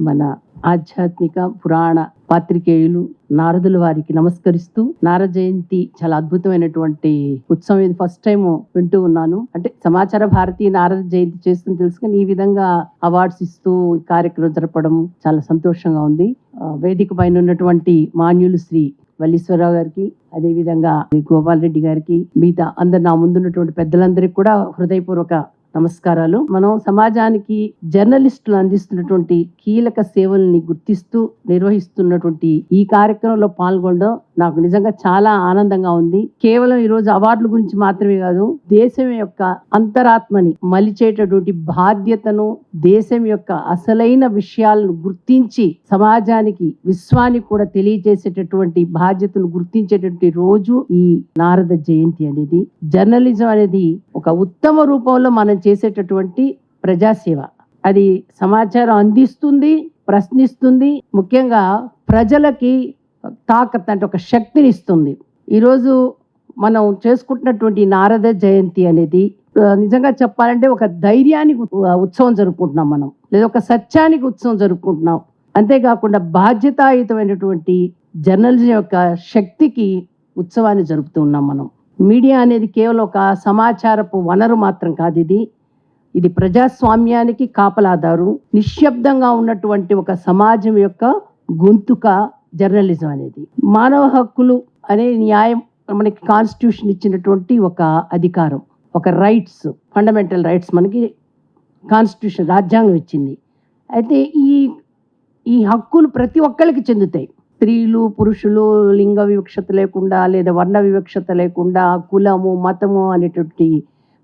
మన ఆధ్యాత్మిక పురాణ పాత్రికేయులు నారదుల వారికి నమస్కరిస్తూ, నారద జయంతి చాలా అద్భుతమైనటువంటి ఉత్సవం. ఇది ఫస్ట్ టైం వింటూ ఉన్నాను. అంటే సమాచార భారతి నారద జయంతి చేస్తుంది తెలుసు, కానీ ఈ విధంగా అవార్డ్స్ ఇస్తూ ఈ కార్యక్రమం జరపడం చాలా సంతోషంగా ఉంది. వేదిక పైన ఉన్నటువంటి మాన్యులు శ్రీ వల్లీశ్వరరావు గారికి, అదేవిధంగా గోపాల్ రెడ్డి గారికి, మిగతా అందరు నా ముందున్నటువంటి పెద్దలందరికీ కూడా హృదయపూర్వక నమస్కారాలు. మనం సమాజానికి జర్నలిస్టులు అందిస్తున్నటువంటి కీలక సేవల్ని గుర్తిస్తూ నిర్వహిస్తున్నటువంటి ఈ కార్యక్రమంలో పాల్గొనడం నాకు నిజంగా చాలా ఆనందంగా ఉంది. కేవలం ఈ రోజు అవార్డుల గురించి మాత్రమే కాదు, దేశం యొక్క అంతరాత్మని మలిచేటటువంటి బాధ్యతను, దేశం యొక్క అసలైన విషయాలను గుర్తించి సమాజానికి, విశ్వానికి కూడా తెలియజేసేటటువంటి బాధ్యతను గుర్తించేటటువంటి రోజు ఈ నారద జయంతి అనేది. జర్నలిజం అనేది ఒక ఉత్తమ రూపంలో మనం చేసేటటువంటి ప్రజాసేవ. అది సమాచారం అందిస్తుంది, ప్రశ్నిస్తుంది, ముఖ్యంగా ప్రజలకి తాకత్ అంటే ఒక శక్తిని ఇస్తుంది. ఈరోజు మనం చేసుకుంటున్నటువంటి నారద జయంతి అనేది నిజంగా చెప్పాలంటే ఒక ధైర్యానికి ఉత్సవం జరుపుకుంటున్నాం మనం, లేదా ఒక సత్యానికి ఉత్సవం జరుపుకుంటున్నాం. అంతేకాకుండా బాధ్యతాయుతమైనటువంటి జర్నలిజం యొక్క శక్తికి ఉత్సవాన్ని జరుపుతూ ఉన్నాం మనం. మీడియా అనేది కేవలం ఒక సమాచారపు వనరు మాత్రం కాదు, ఇది ప్రజాస్వామ్యానికి కాపలాదారు, నిశ్శబ్దంగా ఉన్నటువంటి ఒక సమాజం యొక్క గొంతుక జర్నలిజం అనేది. మానవ హక్కులు అనే న్యాయం మనకి కాన్స్టిట్యూషన్ ఇచ్చినటువంటి ఒక అధికారం, ఒక రైట్స్, ఫండమెంటల్ రైట్స్ మనకి కాన్స్టిట్యూషన్, రాజ్యాంగం ఇచ్చింది. అయితే ఈ హక్కులు ప్రతి ఒక్కరికి చెందుతాయి. స్త్రీలు, పురుషులు, లింగ వివక్షత లేకుండా, లేదా వర్ణ వివక్షత లేకుండా, కులము, మతము అనేటువంటి,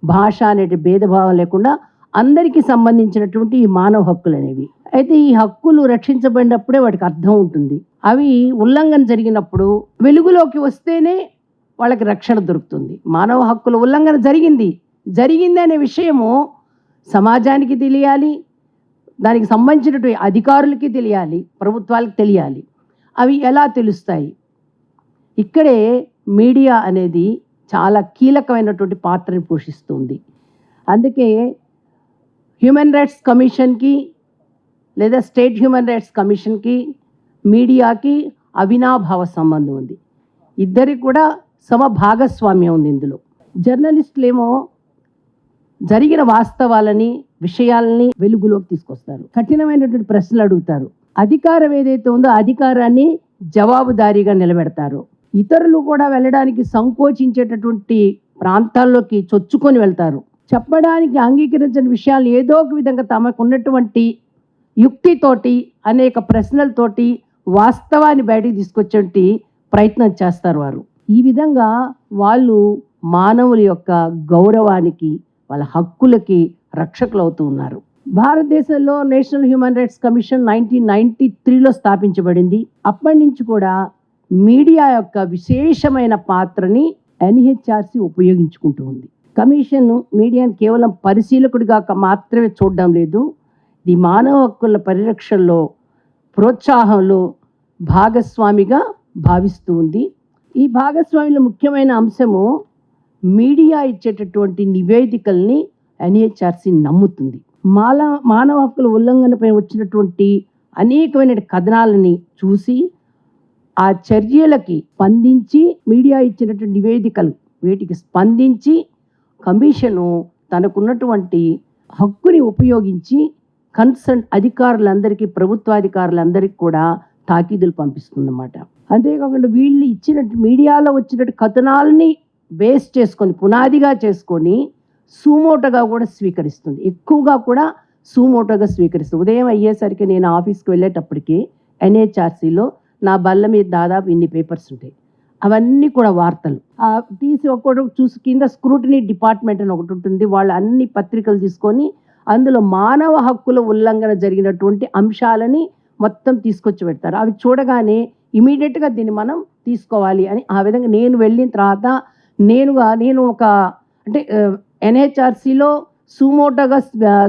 భాష అనేటి భేదభావం లేకుండా అందరికీ సంబంధించినటువంటి ఈ మానవ హక్కులు అనేవి. అయితే ఈ హక్కులు రక్షించబడినప్పుడే వాటికి అర్థం ఉంటుంది. అవి ఉల్లంఘన జరిగినప్పుడు వెలుగులోకి వస్తేనే వాళ్ళకి రక్షణ దొరుకుతుంది. మానవ హక్కుల ఉల్లంఘన జరిగింది అనే విషయము సమాజానికి తెలియాలి, దానికి సంబంధించినటువంటి అధికారులకి తెలియాలి, ప్రభుత్వాలకు తెలియాలి. అవి ఎలా తెలుస్తాయి? ఇక్కడే మీడియా అనేది చాలా కీలకమైనటువంటి పాత్రను పోషిస్తుంది. అందుకే హ్యూమన్ రైట్స్ కమిషన్కి, లేదా స్టేట్ హ్యూమన్ రైట్స్ కమిషన్కి, మీడియాకి అవినాభావ సంబంధం ఉంది. ఇద్దరికి కూడా సమభాగస్వామ్యం ఉంది ఇందులో. జర్నలిస్టులేమో జరిగిన వాస్తవాలని, విషయాలని వెలుగులోకి తీసుకొస్తారు, కఠినమైనటువంటి ప్రశ్నలు అడుగుతారు. అధికారం ఏదైతే ఉందో అధికారాన్ని జవాబుదారీగా నిలబెడతారు. ఇతరులు కూడా వెళ్ళడానికి సంకోచించేటటువంటి ప్రాంతాల్లోకి చొచ్చుకొని వెళ్తారు. చెప్పడానికి అంగీకరించిన విషయాలు ఏదో ఒక విధంగా తమకు ఉన్నటువంటి యుక్తితోటి, అనేక ప్రశ్నలతోటి వాస్తవాన్ని బయటికి తీసుకొచ్చేటి ప్రయత్నం చేస్తారు వారు. ఈ విధంగా వాళ్ళు మానవుల యొక్క గౌరవానికి, వాళ్ళ హక్కులకి రక్షకులు అవుతూ ఉన్నారు. భారతదేశంలో నేషనల్ హ్యూమన్ రైట్స్ కమిషన్ 1993లో స్థాపించబడింది. అప్పటి నుంచి కూడా మీడియా యొక్క విశేషమైన పాత్రని ఎన్హెచ్ఆర్సి ఉపయోగించుకుంటూ ఉంది. కమిషన్ మీడియాను కేవలం పరిశీలకుడిగా మాత్రమే చూడడం లేదు, ఇది మానవ హక్కుల పరిరక్షణలో, ప్రోత్సాహంలో భాగస్వామిగా భావిస్తూ ఉంది. ఈ భాగస్వామిలో ముఖ్యమైన అంశము మీడియా ఇచ్చేటటువంటి నివేదికల్ని ఎన్హెచ్ఆర్సి నమ్ముతుంది. మానవ హక్కుల ఉల్లంఘనపై వచ్చినటువంటి అనేకమైన కథనాలని చూసి ఆ చర్యలకి స్పందించి, మీడియా ఇచ్చినటువంటి నివేదికలు వీటికి స్పందించి కమిషను తనకున్నటువంటి హక్కుని ఉపయోగించి కన్సర్న్ అధికారులందరికీ, ప్రభుత్వాధికారులందరికీ కూడా తాకీదులు పంపిస్తుందన్నమాట. అంతేకాకుండా వీళ్ళు ఇచ్చినట్టు మీడియాలో వచ్చినట్టు కథనాలని బేస్ చేసుకొని, పునాదిగా చేసుకొని సూమోటోగా కూడా స్వీకరిస్తుంది. ఎక్కువగా కూడా సూమోటోగా స్వీకరిస్తుంది. ఉదయం అయ్యేసరికి నేను ఆఫీస్కి వెళ్ళేటప్పటికి ఎన్హెచ్ఆర్సీలో నా బల్ల మీద దాదాపు ఇన్ని పేపర్స్ ఉంటాయి. అవన్నీ కూడా వార్తలు తీసి ఒక్కొక్కటి చూసి, కింద స్క్రూటినీ డిపార్ట్మెంట్ అని ఒకటి ఉంటుంది, వాళ్ళు అన్ని పత్రికలు తీసుకొని అందులో మానవ హక్కుల ఉల్లంఘన జరిగినటువంటి అంశాలని మొత్తం తీసుకొచ్చి పెడతారు. అవి చూడగానే ఇమీడియట్గా దీన్ని మనం తీసుకోవాలి అని, ఆ విధంగా నేను వెళ్ళిన తర్వాత నేను ఒక అంటే ఎన్హెచ్ఆర్సీలో సుమోటోగా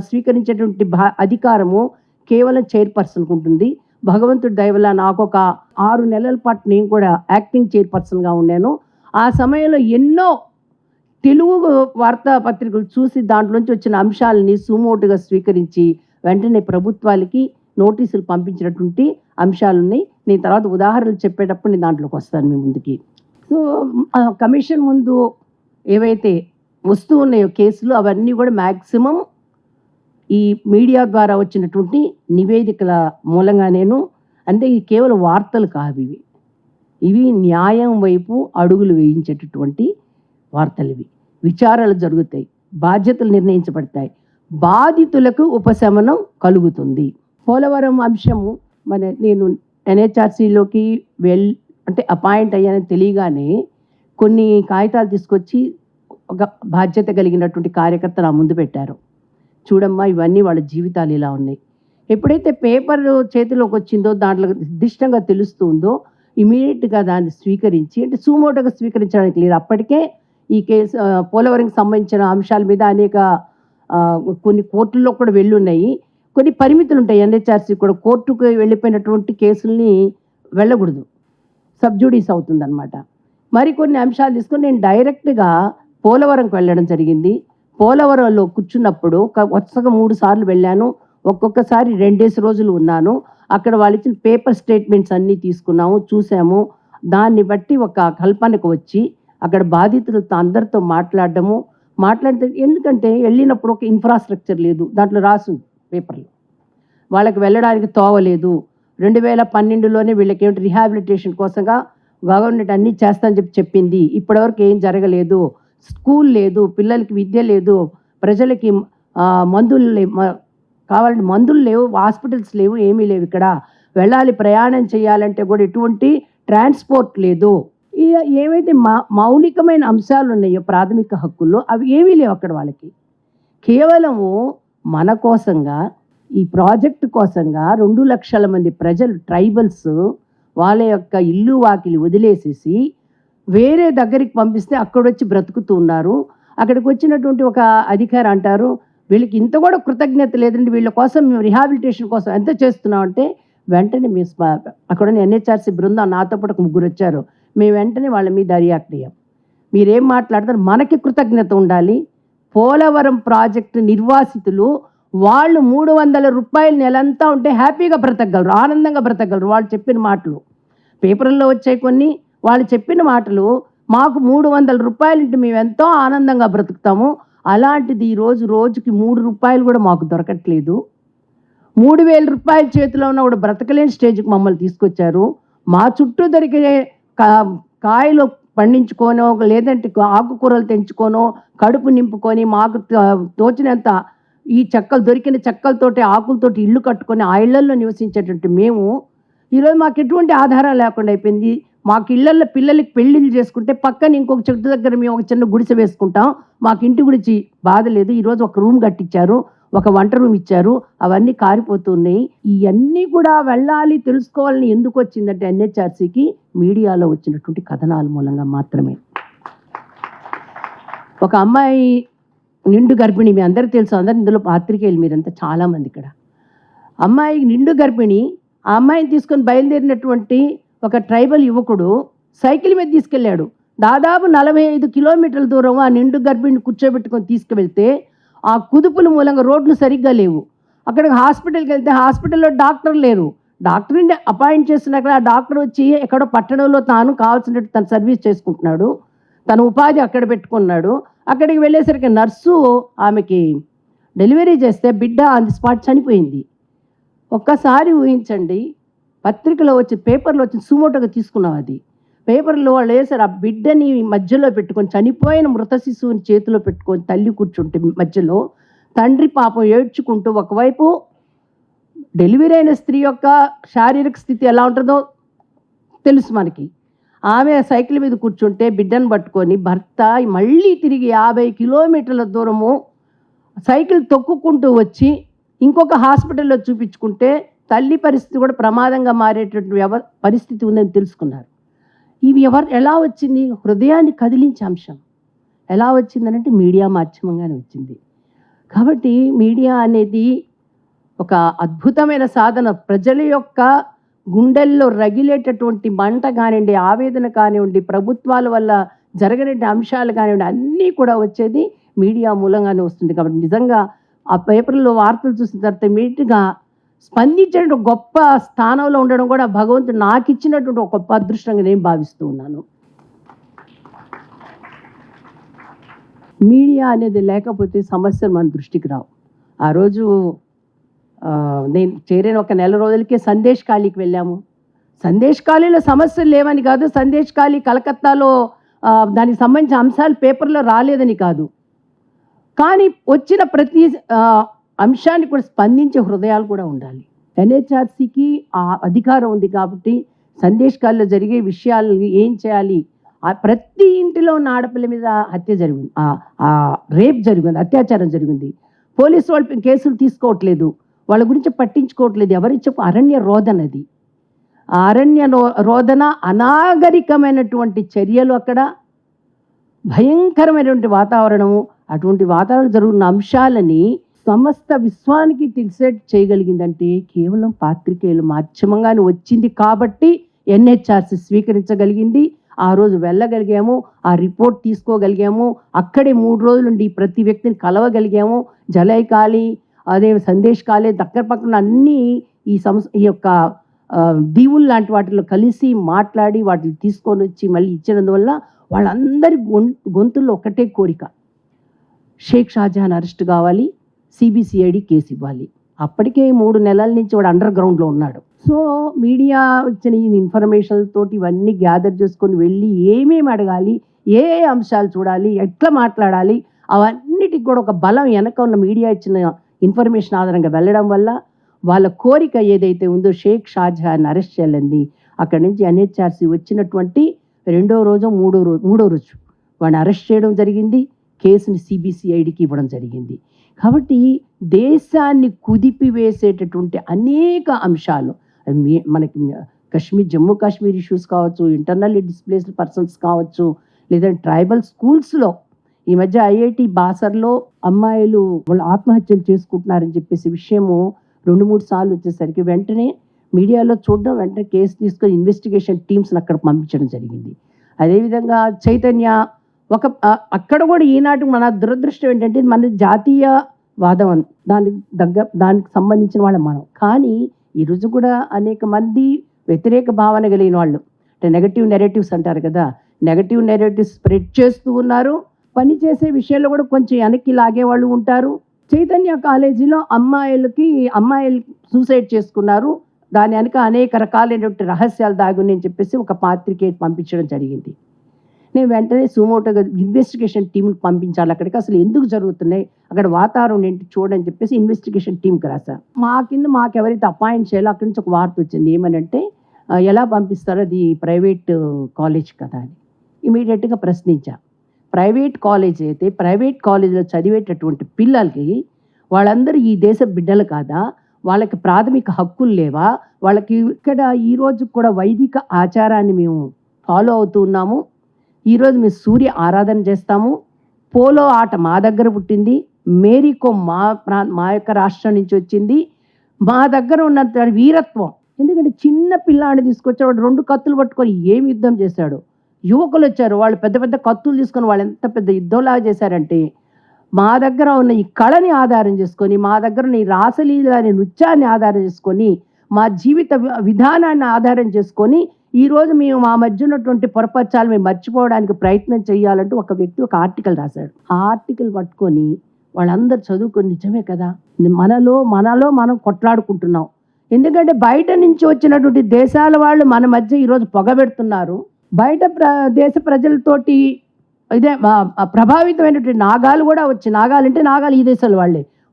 స్వీకరించేటువంటి అధికారము కేవలం చైర్పర్సన్కి ఉంటుంది. భగవంతుడి దయ వల్ల నాకు ఒక 6 నెలల పాటు నేను కూడా యాక్టింగ్ చైర్పర్సన్గా ఉన్నాను. ఆ సమయంలో ఎన్నో తెలుగు వార్తాపత్రికలు చూసి దాంట్లోంచి వచ్చిన అంశాలని సుమోటుగా స్వీకరించి వెంటనే ప్రభుత్వాలకి, నోటీసులు పంపించినటువంటి అంశాలు ఉన్నాయి. నేను తర్వాత ఉదాహరణలు చెప్పేటప్పుడు నేను దాంట్లోకి వస్తాను మీ ముందుకి. సో కమిషన్ ముందు ఏవైతే వస్తూ ఉన్నాయో కేసులు అవన్నీ కూడా మ్యాక్సిమం ఈ మీడియా ద్వారా వచ్చినటువంటి నివేదికల మూలంగా అంటే ఈ కేవలం వార్తలు కావు ఇవి న్యాయం వైపు అడుగులు వేయించేటటువంటి వార్తలు. విచారాలు జరుగుతాయి, బాధ్యతలు నిర్ణయించబడతాయి, బాధితులకు ఉపశమనం కలుగుతుంది. పోలవరం అంశము నేను NHRCలోకి అంటే అపాయింట్ అయ్యానని తెలియగానే కొన్ని కాగితాలు తీసుకొచ్చి ఒక బాధ్యత కలిగినటువంటి కార్యకర్త నా ముందు పెట్టారు. చూడమ్మా, ఇవన్నీ వాళ్ళ జీవితాలు ఇలా ఉన్నాయి. ఎప్పుడైతే పేపర్ చేతిలోకి వచ్చిందో దాంట్లో నిర్దిష్టంగా తెలుస్తుందో ఇమీడియట్గా దాన్ని స్వీకరించి, అంటే సుమోటోగా స్వీకరించడానికి లేదు. అప్పటికే ఈ కేసు పోలవరంకి సంబంధించిన అంశాల మీద అనేక కొన్ని కోర్టుల్లో కూడా వెళ్ళున్నాయి. కొన్ని పరిమితులు ఉంటాయి. NHRC కూడా కోర్టుకు వెళ్ళిపోయినటువంటి కేసుల్ని వెళ్ళకూడదు, సబ్జుడీస్ అవుతుందన్నమాట. మరికొన్ని అంశాలు తీసుకొని నేను డైరెక్ట్గా పోలవరంకి వెళ్ళడం జరిగింది. పోలవరంలో కూర్చున్నప్పుడు వరుసగా 3 సార్లు వెళ్ళాను. ఒక్కొక్కసారి 2 రోజులు ఉన్నాను. అక్కడ వాళ్ళు ఇచ్చిన పేపర్ స్టేట్మెంట్స్ అన్నీ తీసుకున్నాము, చూసాము. దాన్ని బట్టి ఒక కల్పనకు వచ్చి అక్కడ బాధితులతో అందరితో మాట్లాడితే, ఎందుకంటే వెళ్ళినప్పుడు ఒక ఇన్ఫ్రాస్ట్రక్చర్ లేదు, దాంట్లో రాసు పేపర్లో వాళ్ళకి వెళ్ళడానికి తోవలేదు. 2012లోనే వీళ్ళకి ఏమిటి రిహాబిలిటేషన్ కోసంగా గవర్నమెంట్ అన్నీ చేస్తానని చెప్పింది. ఇప్పటివరకు ఏం జరగలేదు. స్కూల్ లేదు, పిల్లలకి విద్య లేదు, ప్రజలకి మందులు కావాలంటే మందులు లేవు, హాస్పిటల్స్ లేవు, ఏమీ లేవు. ఇక్కడ వెళ్ళాలి, ప్రయాణం చేయాలంటే కూడా ఎటువంటి ట్రాన్స్పోర్ట్ లేదు. ఏవైతే మౌలికమైన అంశాలు ఉన్నాయో ప్రాథమిక హక్కుల్లో అవి ఏమీ లేవు అక్కడ వాళ్ళకి. కేవలము మన కోసంగా, ఈ ప్రాజెక్టు కోసంగా 2 లక్షల మంది ప్రజలు, ట్రైబల్స్, వాళ్ళ యొక్క ఇల్లు వాకిలి వదిలేసేసి వేరే దగ్గరికి పంపిస్తే అక్కడొచ్చి బ్రతుకుతూ ఉన్నారు. అక్కడికి వచ్చినటువంటి ఒక అధికారి అంటారు, వీళ్ళకి ఇంత కూడా కృతజ్ఞత లేదండి, వీళ్ళ కోసం మేము రిహాబిలిటేషన్ కోసం ఎంత చేస్తున్నామంటే వెంటనే మేము అక్కడ NHRC బృందం నాతో పాటు 3 వచ్చారు. మేము వెంటనే వాళ్ళ మీద రియాక్ట్ అయ్యాం. మీరేం మాట్లాడతారు, మనకి కృతజ్ఞత ఉండాలి. పోలవరం ప్రాజెక్టు నిర్వాసితులు వాళ్ళు 300 రూపాయలు నెలంతా ఉంటే హ్యాపీగా బ్రతకగలరు, ఆనందంగా బ్రతకగలరు. వాళ్ళు చెప్పిన మాటలు పేపర్లో వచ్చాయి కొన్ని. వాళ్ళు చెప్పిన మాటలు, మాకు 300 రూపాయలు ఉంటే మేము ఎంతో ఆనందంగా బ్రతుకుతాము. అలాంటిది ఈరోజు రోజుకి 3 రూపాయలు కూడా మాకు దొరకట్లేదు. 3000 రూపాయల చేతిలో ఉన్న కూడా బ్రతకలేని స్టేజ్కి మమ్మల్ని తీసుకొచ్చారు. మా చుట్టూ దొరికే కాయలు పండించుకోనో, లేదంటే ఆకుకూరలు తెంచుకోనో, కడుపు నింపుకొని మాకు తోచినంత ఈ దొరికిన చెక్కలతోటి, ఆకులతోటి ఇల్లు కట్టుకొని ఆ ఇళ్లల్లో నివసించేటట్టు మేము ఈరోజు మాకు ఎటువంటి ఆధారం లేకుండా అయిపోయింది. మాకు ఇళ్లల్లో పిల్లలకి పెళ్ళిళ్ళు చేసుకుంటే పక్కన ఇంకొక చెట్టు దగ్గర మేము ఒక చిన్న గుడిసె వేసుకుంటాం. మాకు ఇంటి గురించి బాధ లేదు. ఈరోజు ఒక రూమ్ కట్టించారు, ఒక వంట రూమ్ ఇచ్చారు, అవన్నీ కారిపోతున్నాయి. ఇవన్నీ కూడా వెళ్ళాలి, తెలుసుకోవాలని ఎందుకు వచ్చిందంటే NHRCకి మీడియాలో వచ్చినటువంటి కథనాల మూలంగా మాత్రమే. ఒక అమ్మాయి నిండు గర్భిణి, మీ అందరికీ తెలుసు, అందరు ఇందులో పాత్రికేయులు మీరంతా చాలామంది ఇక్కడ. అమ్మాయి నిండు గర్భిణి, ఆ అమ్మాయిని తీసుకొని బయలుదేరినటువంటి ఒక ట్రైబల్ యువకుడు సైకిల్ మీద తీసుకెళ్ళాడు. దాదాపు 45 కిలోమీటర్ల దూరం ఆ నిండు గర్భిణిని కూర్చోబెట్టుకొని తీసుకువెళ్తే ఆ కుదుపుల మూలంగా రోడ్లు సరిగ్గా లేవు. అక్కడికి హాస్పిటల్కి వెళ్తే హాస్పిటల్లో డాక్టర్ లేరు. డాక్టర్ని అపాయింట్ చేసినాక ఆ డాక్టర్ వచ్చి ఎక్కడో పట్టణంలో తాను కావాల్సినట్టు తను సర్వీస్ చేసుకుంటున్నాడు, తన ఉపాధి అక్కడ పెట్టుకున్నాడు. అక్కడికి వెళ్ళేసరికి నర్సు ఆమెకి డెలివరీ చేస్తే బిడ్డ ఆన్ ది స్పాట్ చనిపోయింది. ఒక్కసారి ఊహించండి, పత్రికలో వచ్చి పేపర్లో వచ్చి సుమోటోగా తీసుకున్నాం. అది పేపర్లో వాళ్ళు వేసారు. ఆ బిడ్డని మధ్యలో పెట్టుకొని, చనిపోయిన మృత శిశువుని చేతిలో పెట్టుకొని తల్లి కూర్చుంటే మధ్యలో తండ్రి పాపం ఏడ్చుకుంటూ, ఒకవైపు డెలివరీ అయిన స్త్రీ యొక్క శారీరక స్థితి ఎలా ఉంటుందో తెలుసు మనకి. ఆమె సైకిల్ మీద కూర్చుంటే బిడ్డను పట్టుకొని భర్త మళ్ళీ తిరిగి 50 కిలోమీటర్ల దూరము సైకిల్ తొక్కుకుంటూ వచ్చి ఇంకొక హాస్పిటల్లో చూపించుకుంటే తల్లి పరిస్థితి కూడా ప్రమాదంగా మారేటటువంటి పరిస్థితి ఉందని తెలుసుకున్నారు. ఇవి ఎలా వచ్చింది? హృదయాన్ని కదిలించే అంశం ఎలా వచ్చిందనంటే మీడియా మాధ్యమంగానే వచ్చింది. కాబట్టి మీడియా అనేది ఒక అద్భుతమైన సాధన. ప్రజల యొక్క గుండెల్లో రగిలేటటువంటి మంట కానివ్వండి, ఆవేదన కానివ్వండి, ప్రభుత్వాల వల్ల జరగని అంశాలు కానివ్వండి, అన్నీ కూడా వచ్చేది మీడియా మూలంగానే వస్తుంది. కాబట్టి నిజంగా ఆ పేపర్లో వార్తలు చూసిన తర్వాత ఇమీడియట్గా స్పందించే గొప్ప స్థానంలో ఉండడం కూడా భగవంతుడు నాకు ఇచ్చినటువంటి ఒక గొప్ప అదృష్టంగా నేను భావిస్తూ ఉన్నాను. మీడియా అనేది లేకపోతే సమస్యలు మన దృష్టికి రావు. ఆ రోజు నేను చేరిన ఒక నెల రోజులకే సందేశ్ ఖాళీకి వెళ్ళాము. సందేశ్ ఖాళీలో సమస్యలు లేవని కాదు, సందేశ్ ఖాళీ కలకత్తాలో దానికి సంబంధించిన అంశాలు పేపర్లో రాలేదని కాదు, కానీ వచ్చిన ప్రతి అంశాన్ని కూడా స్పందించే హృదయాలు కూడా ఉండాలి. ఎన్హెచ్ఆర్సీకి ఆ అధికారం ఉంది కాబట్టి సందేశ్ ఖాళీలో జరిగే విషయాలు ఏం చేయాలి, ప్రతి ఇంటిలో ఉన్న ఆడపిల్ల మీద హత్య జరిగింది, రేప్ జరిగింది, అత్యాచారం జరిగింది. పోలీసు వాళ్ళు కేసులు తీసుకోవట్లేదు, వాళ్ళ గురించి పట్టించుకోవట్లేదు. ఎవరి చెప్పు అరణ్య రోదనది, ఆ అరణ్య రోదన అనాగరికమైనటువంటి చర్యలు, అక్కడ భయంకరమైనటువంటి వాతావరణము, అటువంటి వాతావరణం జరుగుతున్న అంశాలని సమస్త విశ్వానికి తెలిసేట్ చేయగలిగిందంటే కేవలం పాత్రికేయులు మాధ్యమంగానే వచ్చింది కాబట్టి ఎన్హెచ్ఆర్సీ స్వీకరించగలిగింది. ఆ రోజు వెళ్ళగలిగాము, ఆ రిపోర్ట్ తీసుకోగలిగాము, అక్కడే 3 రోజులు ఉండి ప్రతి వ్యక్తిని కలవగలిగాము. జలై ఖాళీ, అదే సందేశ్ ఖాళీ, దగ్గర పక్కన అన్నీ ఈ యొక్క దీవులు లాంటి వాటిలో కలిసి మాట్లాడి వాటిని తీసుకొని వచ్చి మళ్ళీ ఇచ్చినందువల్ల వాళ్ళందరి గొంతుల్లో ఒకటే కోరిక, షేక్ షాజహాన్ అరెస్ట్ కావాలి, సిబిసిఐడి కేసు ఇవ్వాలి. అప్పటికే 3 నెలల నుంచి వాడు అండర్ గ్రౌండ్లో ఉన్నాడు. సో మీడియా ఇచ్చిన ఈ ఇన్ఫర్మేషన్ తోటి ఇవన్నీ గ్యాదర్ చేసుకొని వెళ్ళి ఏమేమి అడగాలి, ఏ అంశాలు చూడాలి, ఎట్లా మాట్లాడాలి, అవన్నిటికి కూడా ఒక బలం వెనక ఉన్న మీడియా ఇచ్చిన ఇన్ఫర్మేషన్ ఆధారంగా వెళ్ళడం వల్ల వాళ్ళ కోరిక ఏదైతే ఉందో షేక్ షాజహాన్ అరెస్ట్ చేయాలండి. అక్కడి నుంచి ఎన్హెచ్ఆర్సీ వచ్చినటువంటి 2వ రోజు 3వ రోజు వాడిని అరెస్ట్ చేయడం జరిగింది, కేసుని సిబిసిఐడికి ఇవ్వడం జరిగింది. కాబట్టి దేశాన్ని కుదిపివేసేటటువంటి అనేక అంశాలు మనకి జమ్మూ కాశ్మీర్ ఇష్యూస్ కావచ్చు, ఇంటర్నల్లీ డిస్ప్లేస్డ్ పర్సన్స్ కావచ్చు, లేదా ట్రైబల్ స్కూల్స్లో ఈ మధ్య ఐఐటి బాసర్లో అమ్మాయిలు వాళ్ళు ఆత్మహత్యలు చేసుకుంటున్నారని చెప్పేసి విషయము 2-3 సార్లు వచ్చేసరికి వెంటనే మీడియాలో చూడడం, వెంటనే కేసు తీసుకొని ఇన్వెస్టిగేషన్ టీమ్స్ని అక్కడ పంపించడం జరిగింది. అదేవిధంగా చైతన్య అక్కడ కూడా ఈనాటి మన దురదృష్టం ఏంటంటే మన జాతీయవాదం దానికి సంబంధించిన వాళ్ళం మనం, కానీ ఈరోజు కూడా అనేక మంది వ్యతిరేక భావన కలిగిన వాళ్ళు, అంటే నెగటివ్ నెరేటివ్స్ అంటారు కదా, నెగటివ్ నెరేటివ్స్ స్ప్రెడ్ చేస్తూ ఉన్నారు. పని చేసే విషయంలో కూడా కొంచెం వెనక్కి లాగే వాళ్ళు ఉంటారు. చైతన్య కాలేజీలో అమ్మాయిలు సూసైడ్ చేసుకున్నారు, దాని వెనక అనేక రకాలైనటువంటి రహస్యాలు దాగున్నాయని చెప్పేసి ఒక పాత్రికేయుడు పంపించడం జరిగింది. నేను వెంటనే సుమోటోగా ఇన్వెస్టిగేషన్ టీంకి పంపించాలి, అక్కడికి అసలు ఎందుకు జరుగుతున్నాయి, అక్కడ వాతావరణం ఏంటి చూడని చెప్పేసి ఇన్వెస్టిగేషన్ టీంకి రాశాను. మాకు ఎవరైతే అపాయింట్ చేయాలో అక్కడి నుంచి ఒక వార్త వచ్చింది, ఏమనంటే ఎలా పంపిస్తారో అది ప్రైవేట్ కాలేజ్ కదా అని. ఇమీడియట్గా ప్రశ్నించా. ప్రైవేట్ కాలేజ్ అయితే ప్రైవేట్ కాలేజీలో చదివేటటువంటి పిల్లలకి వాళ్ళందరూ ఈ దేశ బిడ్డలు కాదా, వాళ్ళకి ప్రాథమిక హక్కులు లేవా, వాళ్ళకి ఇక్కడ ఈరోజు కూడా వైదిక ఆచారాన్ని మేము ఫాలో అవుతూ ఉన్నాము. ఈరోజు మేము సూర్య ఆరాధన చేస్తాము, పోలో ఆట మా దగ్గర పుట్టింది, మేరీకో మా యొక్క రాష్ట్రం నుంచి వచ్చింది, మా దగ్గర ఉన్న వీరత్వం. ఎందుకంటే చిన్న పిల్లాడిని తీసుకొచ్చాడు, 2 కత్తులు పట్టుకొని ఏమి యుద్ధం చేశాడు. యువకులు వచ్చారు, వాళ్ళు పెద్ద పెద్ద కత్తులు తీసుకొని వాళ్ళు ఎంత పెద్ద యుద్ధంలాగా చేశారంటే, మా దగ్గర ఉన్న ఈ కళని ఆధారం చేసుకొని, మా దగ్గర ఉన్న ఈ రాసలీలని నృత్యాన్ని ఆధారం చేసుకొని, మా జీవిత విధానాన్ని ఆధారం చేసుకొని ఈరోజు మేము మా మధ్య ఉన్నటువంటి పొరపచ్చాలు మేము మర్చిపోవడానికి ప్రయత్నం చేయాలంటూ ఒక వ్యక్తి ఒక ఆర్టికల్ రాశాడు. ఆ ఆర్టికల్ పట్టుకొని వాళ్ళందరూ చదువుకొని నిజమే కదా, మనలో మనం కొట్లాడుకుంటున్నాం. ఎందుకంటే బయట నుంచి వచ్చినటువంటి దేశాల వాళ్ళు మన మధ్య ఈరోజు పొగబెడుతున్నారు. బయట దేశ ప్రజలతోటి ఇదే ప్రభావితమైనటువంటి నాగాలు కూడా వచ్చి, నాగాలు ఈ దేశాల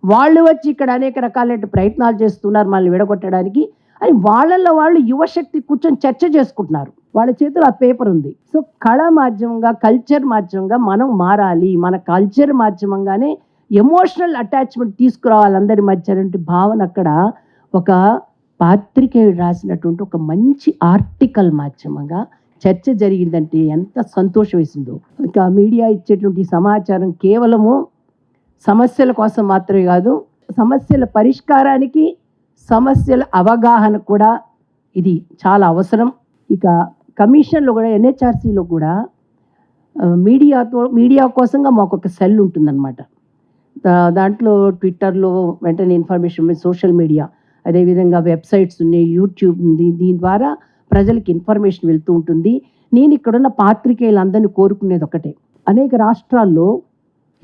వాళ్ళు వచ్చి ఇక్కడ అనేక రకాలైన ప్రయత్నాలు చేస్తున్నారు మనల్ని విడగొట్టడానికి అని. వాళ్ళల్లో వాళ్ళు యువశక్తి కూర్చొని చర్చ చేసుకుంటున్నారు, వాళ్ళ చేతిలో ఆ పేపర్ ఉంది. సో కళ మాధ్యమంగా, కల్చర్ మాధ్యమంగా మనం మారాలి, మన కల్చర్ మాధ్యమంగానే ఎమోషనల్ అటాచ్మెంట్ తీసుకురావాలి అందరి మధ్య భావన అక్కడ ఒక పాత్రికేయుడు రాసినటువంటి ఒక మంచి ఆర్టికల్ మాధ్యమంగా చర్చ జరిగిందంటే ఎంత సంతోషం వేసిందో. ఇక మీడియా ఇచ్చేటువంటి సమాచారం కేవలము సమస్యల కోసం మాత్రమే కాదు, సమస్యల పరిష్కారానికి, సమస్యల అవగాహన కూడా ఇది చాలా అవసరం. ఇక కమిషన్లో కూడా ఎన్హెచ్ఆర్సీలో కూడా మీడియా కోసంగా మాకు ఒక సెల్ ఉంటుందన్నమాట. దాంట్లో ట్విట్టర్లో వెంటనే ఇన్ఫర్మేషన్, సోషల్ మీడియా అదేవిధంగా వెబ్సైట్స్ ఉన్నాయి, యూట్యూబ్ ఉంది. దీని ద్వారా ప్రజలకి ఇన్ఫర్మేషన్ వెళ్తూ ఉంటుంది. నేను ఇక్కడున్న పాత్రికేయులందరినీ కోరుకునేది ఒకటే, అనేక రాష్ట్రాల్లో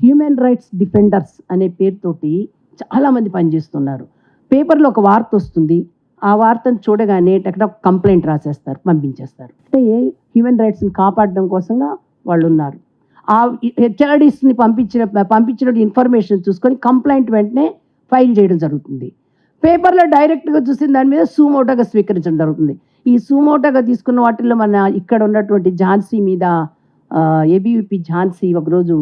హ్యూమన్ రైట్స్ డిఫెండర్స్ అనే పేరుతోటి చాలామంది పనిచేస్తున్నారు. పేపర్లో ఒక వార్త వస్తుంది, ఆ వార్తను చూడగానే అక్కడ కంప్లైంట్ రాసేస్తారు, పంపించేస్తారు. అంటే హ్యూమన్ రైట్స్ని కాపాడడం కోసంగా వాళ్ళు ఉన్నారు. ఆ హెచ్ఆర్డీస్ని పంపించిన ఇన్ఫర్మేషన్ చూసుకొని కంప్లైంట్ వెంటనే ఫైల్ చేయడం జరుగుతుంది. పేపర్లో డైరెక్ట్గా చూసిన దాని మీద సూమోటోగా స్వీకరించడం జరుగుతుంది. ఈ సూమోటోగా తీసుకున్న వాటిల్లో మన ఇక్కడ ఉన్నటువంటి ఝాన్సీ మీద ఏబీవీపీ ఝాన్సీ ఒకరోజు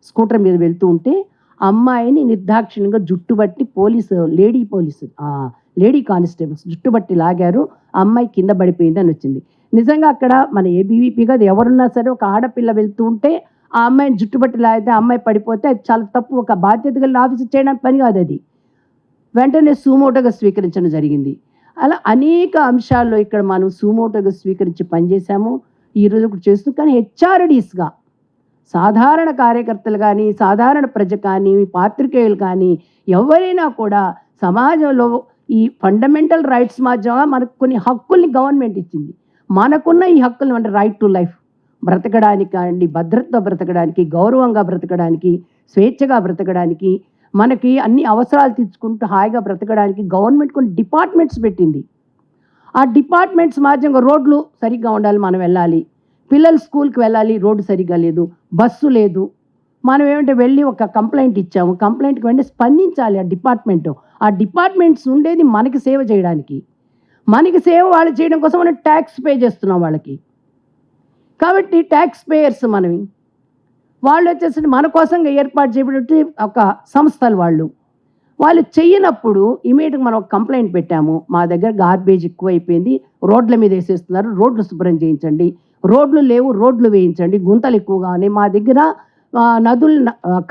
స్కూటర్ మీద వెళ్తూ ఉంటే అమ్మాయిని నిర్దాక్షిణ్యంగా జుట్టుబట్టి లేడీ కానిస్టేబుల్స్ జుట్టుబట్టి లాగారు. అమ్మాయి కింద పడిపోయింది అని వచ్చింది. నిజంగా అక్కడ మన ఏబీవీపీ కాదు, ఎవరున్నా సరే ఒక ఆడపిల్ల వెళ్తూ ఉంటే ఆ అమ్మాయిని జుట్టుబట్టి లాగితే అమ్మాయి పడిపోతే అది చాలా తప్పు. ఒక బాధ్యత కలిగిన ఆఫీసర్ చేయడానికి పని కాదు అది. వెంటనే సూమోటోగా స్వీకరించడం జరిగింది. అలా అనేక అంశాల్లో ఇక్కడ మనం సూమోటోగా స్వీకరించి పనిచేశాము. ఈరోజు కూడా చేస్తూ, కానీ హెచ్ఆర్డీస్గా సాధారణ కార్యకర్తలు కానీ, సాధారణ ప్రజ కానీ, పాత్రికేయులు కానీ ఎవరైనా కూడా సమాజంలో ఈ ఫండమెంటల్ రైట్స్ మాధ్యమంగా మనకు కొన్ని హక్కుల్ని గవర్నమెంట్ ఇచ్చింది. మనకున్న ఈ హక్కులు అంటే రైట్ టు లైఫ్, బ్రతకడానికి అండి, భద్రతతో బ్రతకడానికి, గౌరవంగా బ్రతకడానికి, స్వేచ్ఛగా బ్రతకడానికి, మనకి అన్ని అవసరాలు తీర్చుకుంటూ హాయిగా బ్రతకడానికి గవర్నమెంట్ కొన్ని డిపార్ట్మెంట్స్ పెట్టింది. ఆ డిపార్ట్మెంట్స్ మాధ్యమంగా రోడ్లు సరిగ్గా ఉండాలి, మనం వెళ్ళాలి, పిల్లలు స్కూల్కి వెళ్ళాలి, రోడ్డు సరిగ్గా లేదు, బస్సు లేదు. మనం ఏమంటే వెళ్ళి ఒక కంప్లైంట్ ఇచ్చాము, కంప్లైంట్కి వెంటనే స్పందించాలి ఆ డిపార్ట్మెంట్స్ ఉండేది మనకి సేవ చేయడానికి. మనకి సేవ వాళ్ళు చేయడం కోసం మనం ట్యాక్స్ పే చేస్తున్నాం వాళ్ళకి. కాబట్టి ట్యాక్స్ పేయర్స్ మనవి. వాళ్ళు వచ్చేసి మన కోసంగా ఏర్పాటు చేయబడి ఒక సంస్థలు వాళ్ళు చెయ్యనప్పుడు ఇమీడియట్గా మనం ఒక కంప్లైంట్ పెట్టాము, మా దగ్గర గార్బేజ్ ఎక్కువైపోయింది, రోడ్ల మీద వేసేస్తున్నారు, రోడ్లు శుభ్రం చేయించండి, రోడ్లు లేవు, రోడ్లు వేయించండి, గుంతలు ఎక్కువగా ఉన్నాయి, మా దగ్గర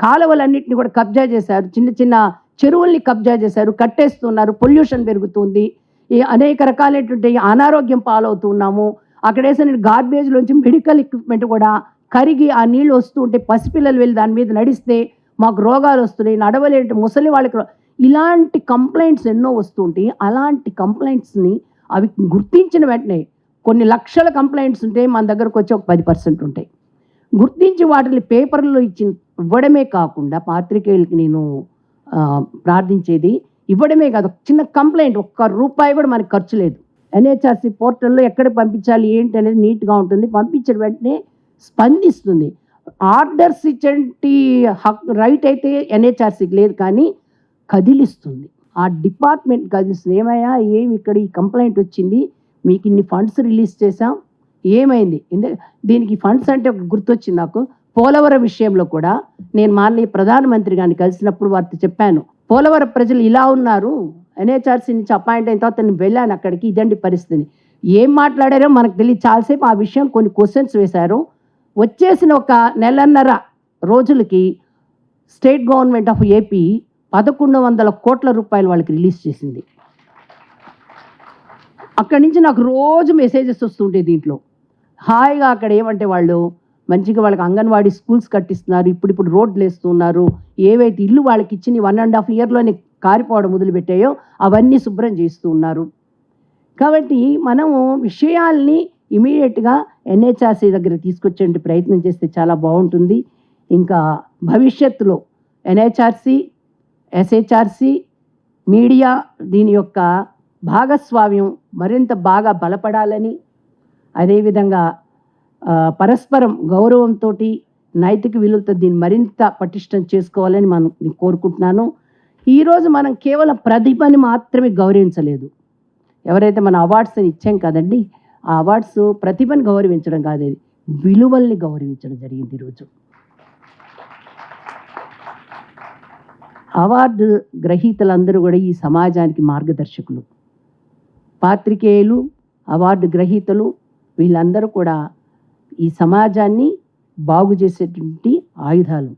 కాలువలన్నింటినీ కూడా కబ్జా చేశారు, చిన్న చిన్న చెరువుల్ని కబ్జా చేశారు, కట్టేస్తున్నారు, పొల్యూషన్ పెరుగుతుంది, ఈ అనేక రకాలైనటువంటి అనారోగ్యం పాలవుతున్నాము. అక్కడ వేసిన గార్బేజ్లోంచి మెడికల్ ఎక్విప్మెంట్ కూడా కరిగి ఆ నీళ్ళు వస్తూ ఉంటే పసిపిల్లలు వెళ్ళి దాని మీద నడిస్తే మాకు రోగాలు వస్తున్నాయి, నడవలేంటి, ముసలి వాళ్ళకి ఇలాంటి కంప్లైంట్స్ ఎన్నో వస్తుంటాయి. అలాంటి కంప్లైంట్స్ని అవి గుర్తించిన వెంటనే కొన్ని లక్షల కంప్లైంట్స్ ఉంటే మన దగ్గరకు వచ్చి ఒక 10% ఉంటాయి. గుర్తించి వాటిని పేపర్లో ఇవ్వడమే కాకుండా పాత్రికేయులకి నేను ప్రార్థించేది ఇవ్వడమే కాదు, చిన్న కంప్లైంట్ ₹1 కూడా మనకి ఖర్చు లేదు. ఎన్హెచ్ఆర్సీ పోర్టల్లో ఎక్కడ పంపించాలి ఏంటి అనేది నీట్గా ఉంటుంది. పంపించిన వెంటనే స్పందిస్తుంది. ఆర్డర్స్ ఇచ్చే రైట్ అయితే ఎన్హెచ్ఆర్సీకి లేదు, కానీ కదిలిస్తుంది. ఆ డిపార్ట్మెంట్ కదిలిస్తుంది. ఏమయ్యా ఇక్కడ ఈ కంప్లైంట్ వచ్చింది, మీకు ఇన్ని ఫండ్స్ రిలీజ్ చేశాం, ఏమైంది? దీనికి ఫండ్స్ అంటే ఒక గుర్తొచ్చింది నాకు. పోలవరం విషయంలో కూడా నేను మాననీయ ప్రధానమంత్రి గారిని కలిసినప్పుడు వారితో చెప్పాను, పోలవరం ప్రజలు ఇలా ఉన్నారు, ఎన్హెచ్ఆర్సీ నుంచి అపాయింట్ అయిన తర్వాత నేను వెళ్ళాను అక్కడికి, ఇదండి పరిస్థితి. ఏం మాట్లాడారో మనకు తెలియదు. చాలాసేపు ఆ విషయం కొన్ని క్వశ్చన్స్ వేశారు. వచ్చేసిన ఒక నెలన్నర రోజులకి స్టేట్ గవర్నమెంట్ ఆఫ్ ఏపీ 1,100 కోట్ల రూపాయలు వాళ్ళకి రిలీజ్ చేసింది. అక్కడి నుంచి నాకు రోజు మెసేజెస్ వస్తుంటాయి దీంట్లో. హాయిగా అక్కడ ఏమంటే వాళ్ళు మంచిగా వాళ్ళకి అంగన్వాడీ స్కూల్స్ కట్టిస్తున్నారు, ఇప్పుడు రోడ్లు వేస్తున్నారు, ఏవైతే ఇల్లు వాళ్ళకి ఇచ్చి 1.5 ఇయర్లోనే కారిపోవడం మొదలుపెట్టాయో అవన్నీ శుభ్రం చేస్తూ ఉన్నారు. కాబట్టి మనము విషయాల్ని ఇమీడియట్గా ఎన్హెచ్ఆర్సీ దగ్గర తీసుకొచ్చే ప్రయత్నం చేస్తే చాలా బాగుంటుంది. ఇంకా భవిష్యత్తులో ఎన్హెచ్ఆర్సీ, ఎస్హెచ్ఆర్సీ, మీడియా దీని యొక్క భాగస్వామ్యం మరింత బాగా బలపడాలని, అదేవిధంగా పరస్పరం గౌరవంతో నైతిక విలువలతో దీన్ని మరింత పటిష్టం చేసుకోవాలని నేను కోరుకుంటున్నాను. ఈరోజు మనం కేవలం ప్రతిభని మాత్రమే గౌరవించలేదు. ఎవరైతే మన అవార్డ్స్ని ఇచ్చాం కదండి, ఆ అవార్డ్స్ ప్రతిభని గౌరవించడం కాదు, అది విలువల్ని గౌరవించడం జరిగింది. ఈరోజు అవార్డు గ్రహీతలందరూ కూడా ఈ సమాజానికి మార్గదర్శకులు. పాత్రికేయులు, అవార్డు గ్రహీతలు, వీళ్ళందరూ కూడా ఈ సమాజాన్ని బాగు చేసేటువంటి ఆయుధాలు.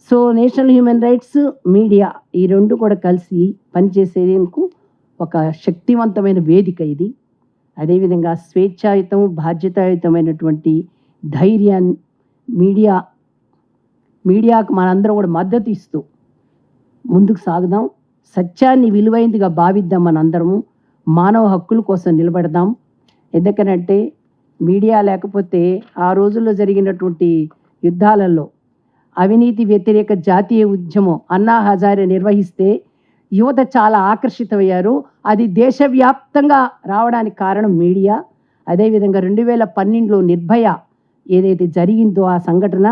So national human rights, media ఈ రెండు కూడా కలిసి పనిచేసేందుకు ఒక శక్తివంతమైన వేదిక ఇది. అదేవిధంగా స్వేచ్ఛాయుతం, బాధ్యతాయుతమైనటువంటి ధైర్యాన్ని మీడియాకు మనందరం కూడా మద్దతు ఇస్తూ ముందుకు సాగుదాం. సత్యాన్ని విలువైందిగా భావిద్దాం. మనందరము మానవ హక్కుల కోసం నిలబడదాం. ఎందుకనంటే మీడియా లేకపోతే ఆ రోజుల్లో జరిగినటువంటి యుద్ధాలలో అవినీతి వ్యతిరేక జాతీయ ఉద్యమం అన్నా హజారే నిర్వహిస్తే యువత చాలా ఆకర్షితమయ్యారు. అది దేశవ్యాప్తంగా రావడానికి కారణం మీడియా. అదేవిధంగా 2012లో నిర్భయ ఏదైతే జరిగిందో ఆ సంఘటన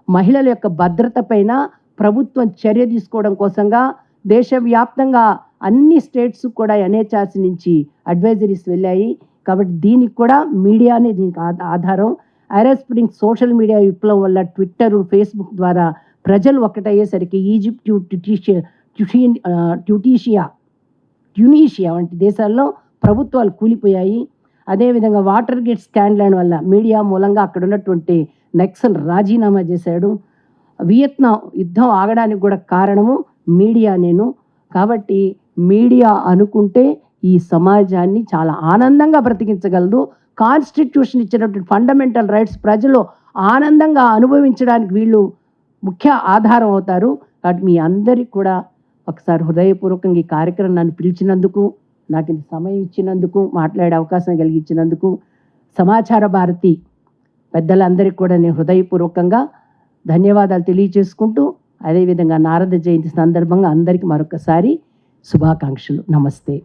మహిళల యొక్క భద్రత పైన ప్రభుత్వం చర్య తీసుకోవడం కోసంగా దేశవ్యాప్తంగా అన్ని స్టేట్స్ కూడా ఎన్హెచ్ఆర్సీ నుంచి అడ్వైజరీస్ వెళ్ళాయి. కాబట్టి దీనికి కూడా మీడియానే దీనికి ఆధారం. అరబ్ స్ప్రింగ్ సోషల్ మీడియా విప్లవం వల్ల ట్విట్టర్, ఫేస్బుక్ ద్వారా ప్రజలు ఒక్కటయ్యేసరికి ఈజిప్ట్, ట్యునీషియా వంటి దేశాల్లో ప్రభుత్వాలు కూలిపోయాయి. అదేవిధంగా వాటర్ గేట్ స్కాండ్లైన్ వల్ల మీడియా మూలంగా అక్కడ ఉన్నటువంటి నక్సల్ రాజీనామా చేశాడు. వియత్నాం యుద్ధం ఆగడానికి కూడా కారణము మీడియా. కాబట్టి మీడియా అనుకుంటే ఈ సమాజాన్ని చాలా ఆనందంగా బ్రతికించగలదు. కాన్స్టిట్యూషన్ ఇచ్చినటువంటి ఫండమెంటల్ రైట్స్ ప్రజలు ఆనందంగా అనుభవించడానికి వీళ్ళు ముఖ్య ఆధారం అవుతారు. కాబట్టి మీ అందరికీ కూడా ఒకసారి హృదయపూర్వకంగా ఈ కార్యక్రమం నన్ను పిలిచినందుకు, నాకు ఇంత సమయం ఇచ్చినందుకు, మాట్లాడే అవకాశం కలిగించినందుకు సమాచార భారతి పెద్దలందరికీ కూడా నేను హృదయపూర్వకంగా ధన్యవాదాలు తెలియజేసుకుంటూ, అదేవిధంగా నారద జయంతి సందర్భంగా అందరికీ మరొకసారి శుభాకాంక్షలు. నమస్తే.